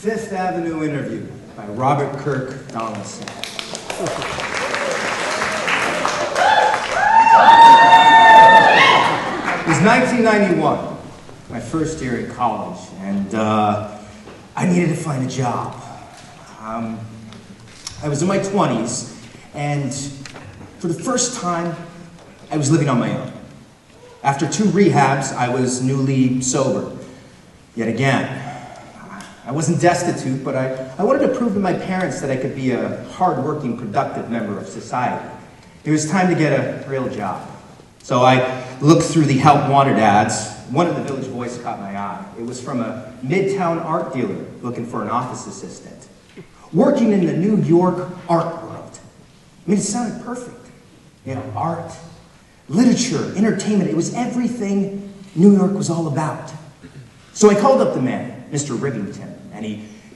Fifth Avenue Interview by Robert Kirk Donaldson. It was 1991, my first year in college, and I needed to find a job. I was in my 20s, and for the first time, I was living on my own. After 2 rehabs, I was newly sober. Yet again, I wasn't destitute, but I wanted to prove to my parents that I could be a hard-working, productive member of society. It was time to get a real job. So I looked through the help wanted ads. One of the Village Voice caught my eye. It was from a midtown art dealer looking for an office assistant, working in the New York art world. I mean, it sounded perfect. You know, art, literature, entertainment. It was everything New York was all about. So I called up the man, Mr. Rivington, and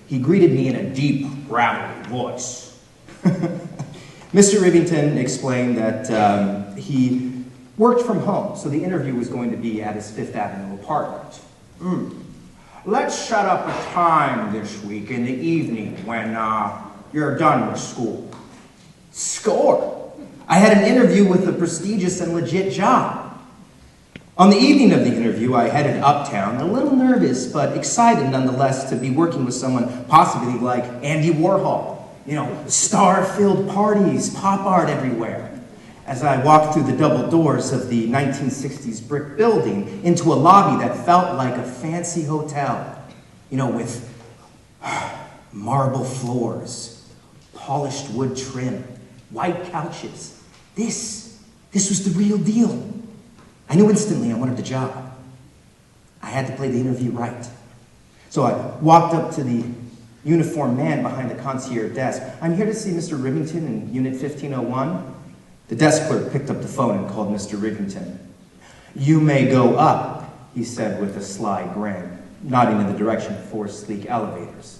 he greeted me in a deep, gravelly voice. Mr. Rivington explained that he worked from home, so the interview was going to be at his Fifth Avenue apartment. Let's set up a time this week in the evening when you're done with school. Score! I had an interview with a prestigious and legit job. On the evening of the interview, I headed uptown, a little nervous, but excited nonetheless to be working with someone possibly like Andy Warhol. You know, star-filled parties, pop art everywhere. As I walked through the double doors of the 1960s brick building into a lobby that felt like a fancy hotel, you know, with marble floors, polished wood trim, white couches. This was the real deal. I knew instantly I wanted the job. I had to play the interview right. So I walked up to the uniformed man behind the concierge desk. I'm here to see Mr. Rivington in Unit 1501. The desk clerk picked up the phone and called Mr. Rivington. You may go up, he said with a sly grin, nodding in the direction of 4 sleek elevators.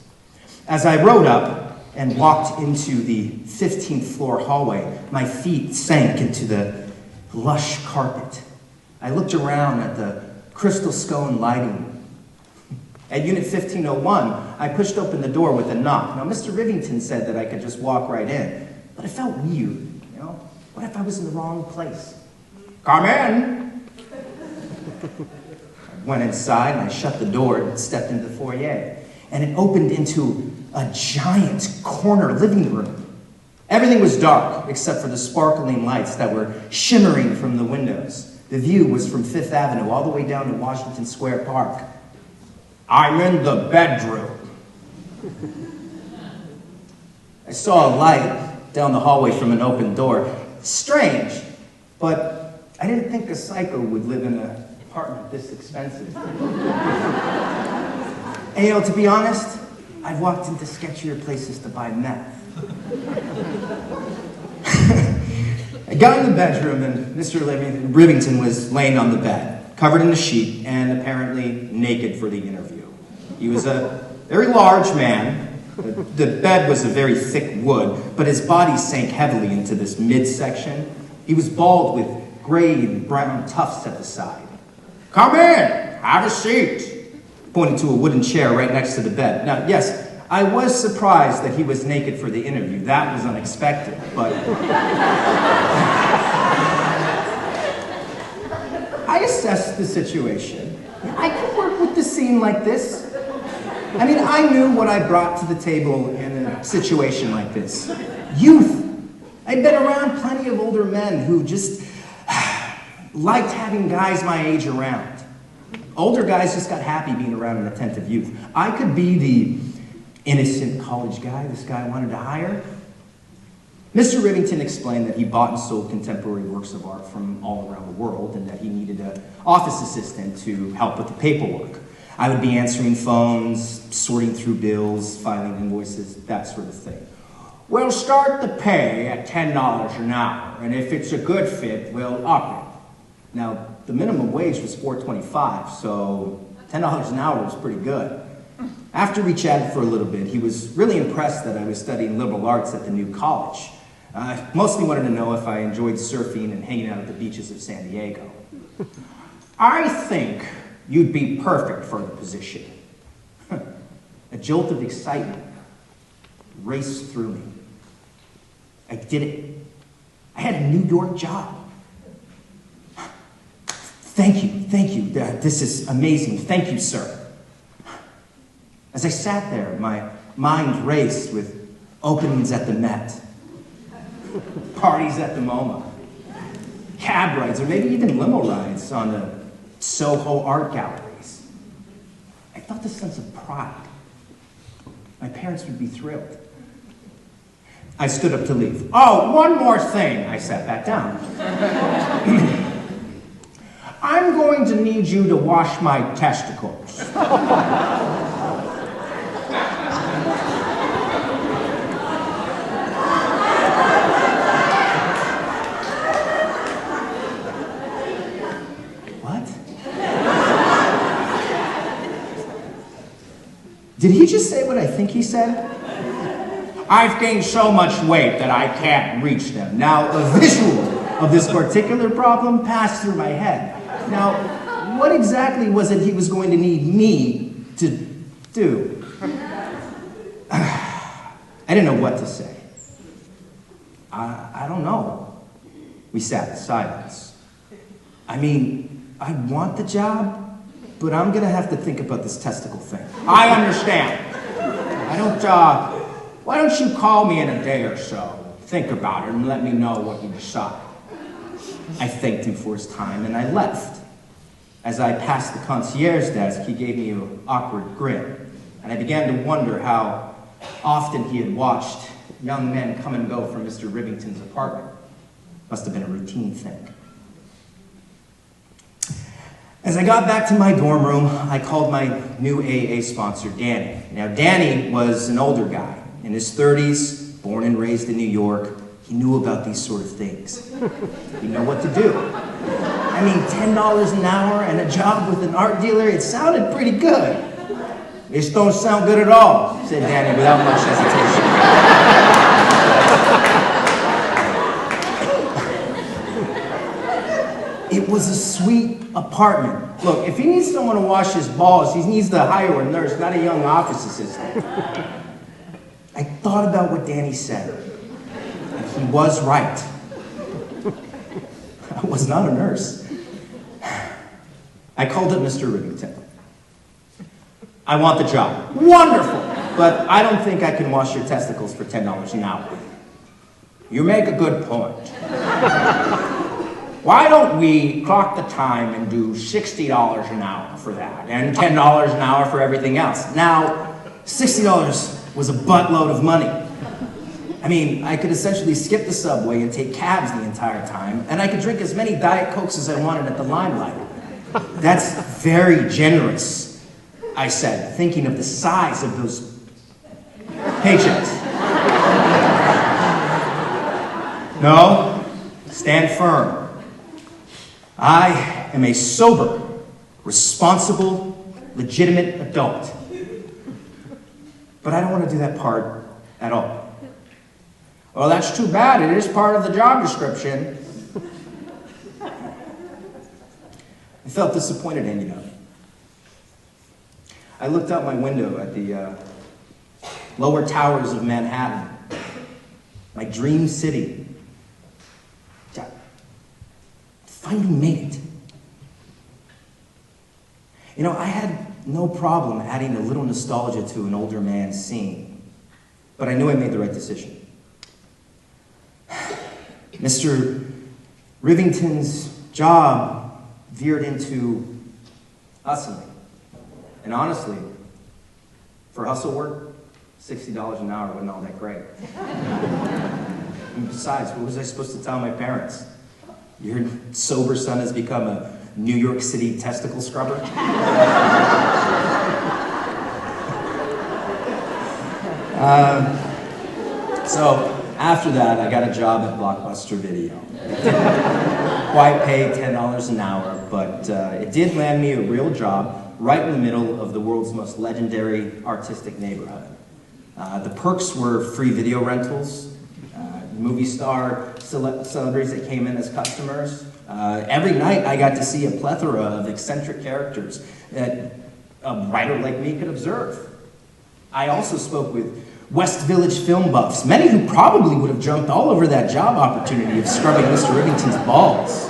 As I rode up and walked into the 15th floor hallway, my feet sank into the lush carpet. I looked around at the crystal scone lighting. At Unit 1501, I pushed open the door with a knock. Now, Mr. Rivington said that I could just walk right in, but it felt weird, you know? What if I was in the wrong place? Come in! I went inside and I shut the door and stepped into the foyer. And it opened into a giant corner living room. Everything was dark except for the sparkling lights that were shimmering from the windows. The view was from Fifth Avenue all the way down to Washington Square Park. I'm in the bedroom. I saw a light down the hallway from an open door. Strange, but I didn't think a psycho would live in an apartment this expensive. And you know, to be honest, I've walked into sketchier places to buy meth. I got in the bedroom and Mr. Rivington was laying on the bed, covered in a sheet and apparently naked for the interview. He was a very large man. The bed was a very thick wood, but his body sank heavily into this midsection. He was bald with gray and brown tufts at the side. Come in, have a seat, pointing to a wooden chair right next to the bed. Now, yes, I was surprised that he was naked for the interview. That was unexpected, but I assessed the situation. I could work with the scene like this. I mean, I knew what I brought to the table in a situation like this. Youth. I'd been around plenty of older men who just liked having guys my age around. Older guys just got happy being around an attentive youth. I could be the innocent college guy this guy wanted to hire. Mr. Rivington explained that he bought and sold contemporary works of art from all around the world and that he needed an office assistant to help with the paperwork. I would be answering phones, sorting through bills, filing invoices, that sort of thing. We'll start the pay at $10 an hour, and if it's a good fit, we'll up it. Now, the minimum wage was $4.25, so $10 an hour was pretty good. After we chatted for a little bit, he was really impressed that I was studying liberal arts at the new college. Mostly wanted to know if I enjoyed surfing and hanging out at the beaches of San Diego. I think you'd be perfect for the position. A jolt of excitement raced through me. I did it. I had a New York job. Thank you. This is amazing. Thank you, sir. As I sat there, my mind raced with openings at the Met, parties at the MoMA, cab rides, or maybe even limo rides on the Soho art galleries. I felt a sense of pride. My parents would be thrilled. I stood up to leave. Oh, one more thing. I sat back down. I'm going to need you to wash my testicles. What? Did he just say what I think he said? I've gained so much weight that I can't reach them. Now, a visual of this particular problem passed through my head. Now, what exactly was it he was going to need me to do? I didn't know what to say. I don't know. We sat in silence. I mean, I want the job, but I'm gonna have to think about this testicle thing. I understand. Why don't you call me in a day or so? Think about it and let me know what you decide. I thanked him for his time and I left. As I passed the concierge desk, he gave me an awkward grin, and I began to wonder how often he had watched young men come and go from Mr. Rivington's apartment. Must have been a routine thing. As I got back to my dorm room, I called my new AA sponsor, Danny. Now, Danny was an older guy, in his 30s, born and raised in New York. He knew about these sort of things. He knew what to do. I mean, $10 an hour and a job with an art dealer, it sounded pretty good. This don't sound good at all, said Danny without much hesitation. It was a sweet apartment. Look, if he needs someone to wash his balls, he needs to hire a nurse, not a young office assistant. I thought about what Danny said, and he was right. I was not a nurse. I called up Mr. Rivington. I want the job. Wonderful! But I don't think I can wash your testicles for $10 an hour. You make a good point. Why don't we clock the time and do $60 an hour for that, and $10 an hour for everything else? Now, $60 was a buttload of money. I mean, I could essentially skip the subway and take cabs the entire time, and I could drink as many Diet Cokes as I wanted at the Limelight. That's very generous, I said, thinking of the size of those paychecks. No, stand firm. I am a sober, responsible, legitimate adult. But I don't want to do that part at all. Well, that's too bad. It is part of the job description. I felt disappointed hanging up. I looked out my window at the lower towers of Manhattan, my dream city. I finally made it. You know, I had no problem adding a little nostalgia to an older man's scene, but I knew I made the right decision. Mr. Rivington's job veered into hustling. And honestly, for hustle work, $60 an hour wasn't all that great. And besides, what was I supposed to tell my parents? Your sober son has become a New York City testicle scrubber? So after that, I got a job at Blockbuster Video. Quite paid $10 an hour, but it did land me a real job right in the middle of the world's most legendary artistic neighborhood. The perks were free video rentals, movie star celebrities that came in as customers. Every night I got to see a plethora of eccentric characters that a writer like me could observe. I also spoke with West Village film buffs, many who probably would have jumped all over that job opportunity of scrubbing Mr. Rivington's balls.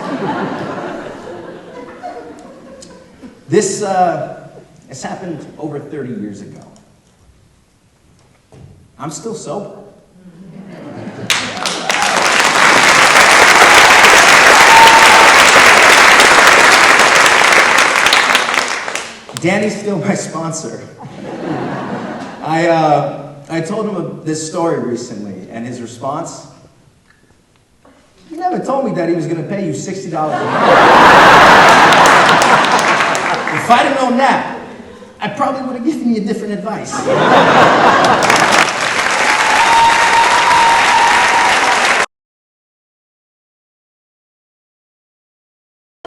This happened over 30 years ago. I'm still sober. Danny's still my sponsor. I told him this story recently, and his response, he never told me that he was going to pay you $60 a month. If I'd have known that, I probably would have given you different advice.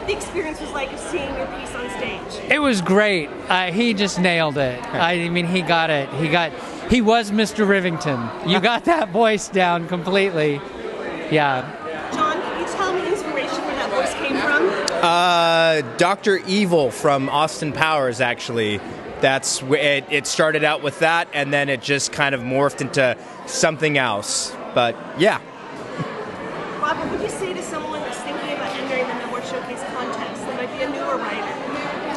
The experience was like seeing your piece on stage. It was great. He just nailed it. I mean, he got it. He was Mr. Rivington. You got that voice down completely. Yeah. John, can you tell me inspiration where that voice came from? Dr. Evil from Austin Powers, actually. That's it started out with that, and then it just kind of morphed into something else. But yeah. Rob, what would you say to someone that's thinking about entering the Memoir Showcase contest? They might be a newer writer.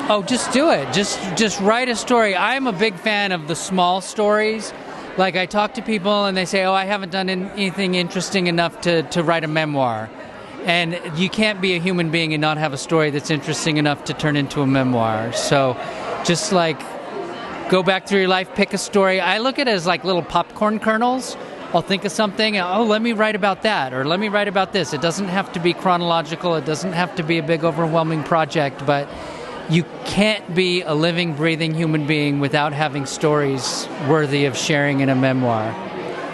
Oh, just do it. Just write a story. I'm a big fan of the small stories. Like, I talk to people and they say, oh, I haven't done anything interesting enough to write a memoir. And you can't be a human being and not have a story that's interesting enough to turn into a memoir. So just like go back through your life, pick a story. I look at it as like little popcorn kernels. I'll think of something, oh, let me write about that, or let me write about this. It doesn't have to be chronological. It doesn't have to be a big, overwhelming project, but you can't be a living, breathing human being without having stories worthy of sharing in a memoir.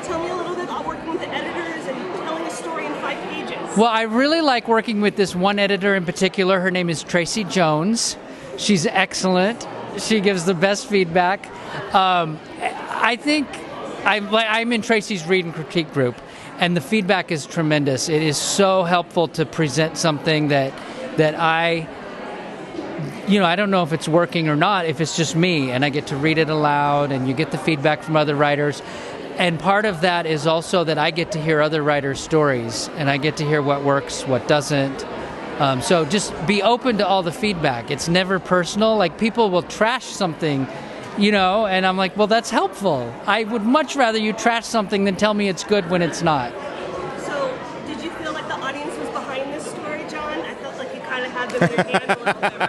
Tell me a little bit about working with the editors and telling a story in 5 pages. Well, I really like working with this one editor in particular. Her name is Tracy Jones. She's excellent. She gives the best feedback. I think I'm in Tracy's read and critique group, and the feedback is tremendous. It is so helpful to present something that I don't know if it's working or not, if it's just me, and I get to read it aloud, and you get the feedback from other writers. And part of that is also that I get to hear other writers' stories, and I get to hear what works, what doesn't. So just be open to all the feedback. It's never personal. Like, people will trash something, and I'm like, well, that's helpful. I would much rather you trash something than tell me it's good when it's not. So, did you feel like the audience was behind this story, John? I felt like you kind of had them in your hand a little bit,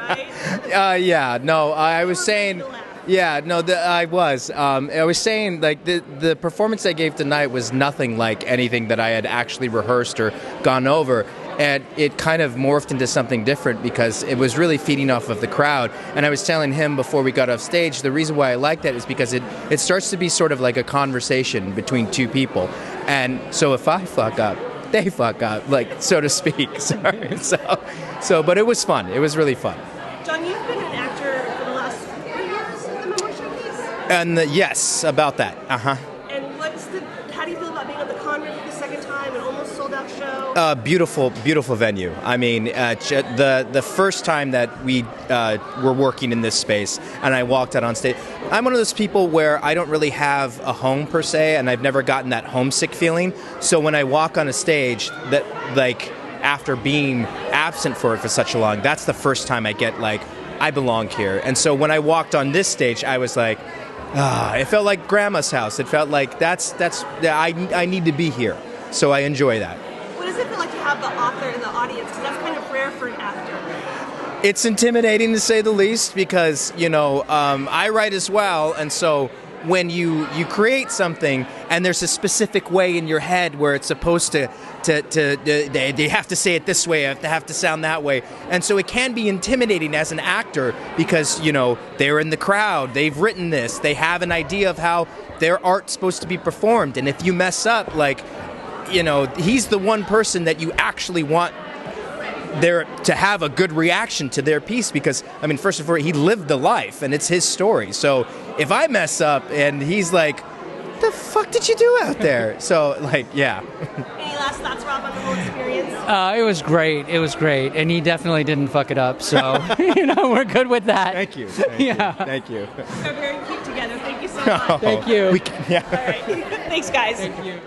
right? Yeah, no, I was saying... Yeah, no, I was. I was saying, like, the performance I gave tonight was nothing like anything that I had actually rehearsed or gone over. And it kind of morphed into something different because it was really feeding off of the crowd. And I was telling him before we got off stage, the reason why I like that is because it starts to be sort of like a conversation between two people. And so if I fuck up, they fuck up, like, so to speak. Sorry. So, but it was fun. It was really fun. John, you've been an actor for the last 4 years at the Memoir Showcase? And yes, about that. Uh-huh. And how do you feel about being at the Conrad for the second time, an almost sold out show? Beautiful, beautiful venue. I mean, the first time that we were working in this space and I walked out on stage, I'm one of those people where I don't really have a home per se, and I've never gotten that homesick feeling. So when I walk on a stage, that, like, after being absent for it for such a long, that's the first time I get like, I belong here. And so when I walked on this stage, I was like, it felt like Grandma's house. It felt like I need to be here. So I enjoy that. What does it feel like to have the author in the audience? Because that's kind of rare for an actor. It's intimidating, to say the least, because, I write as well, and so when you create something and there's a specific way in your head where it's supposed to they have to say it this way, they have to sound that way, and so it can be intimidating as an actor because they're in the crowd, they've written this, they have an idea of how their art's supposed to be performed, and if you mess up, like, he's the one person that you actually want there to have a good reaction to their piece because, I mean, first of all, he lived the life and it's his story. So if I mess up and he's like, the fuck did you do out there? So, like, yeah. Any last thoughts, Rob, on the whole experience? It was great. It was great. And he definitely didn't fuck it up. So, we're good with that. Thank you. Yeah. Thank you. They're very cute together. together. Thank you so much. Thank you. Yeah. All right. Thanks, guys. Thank you.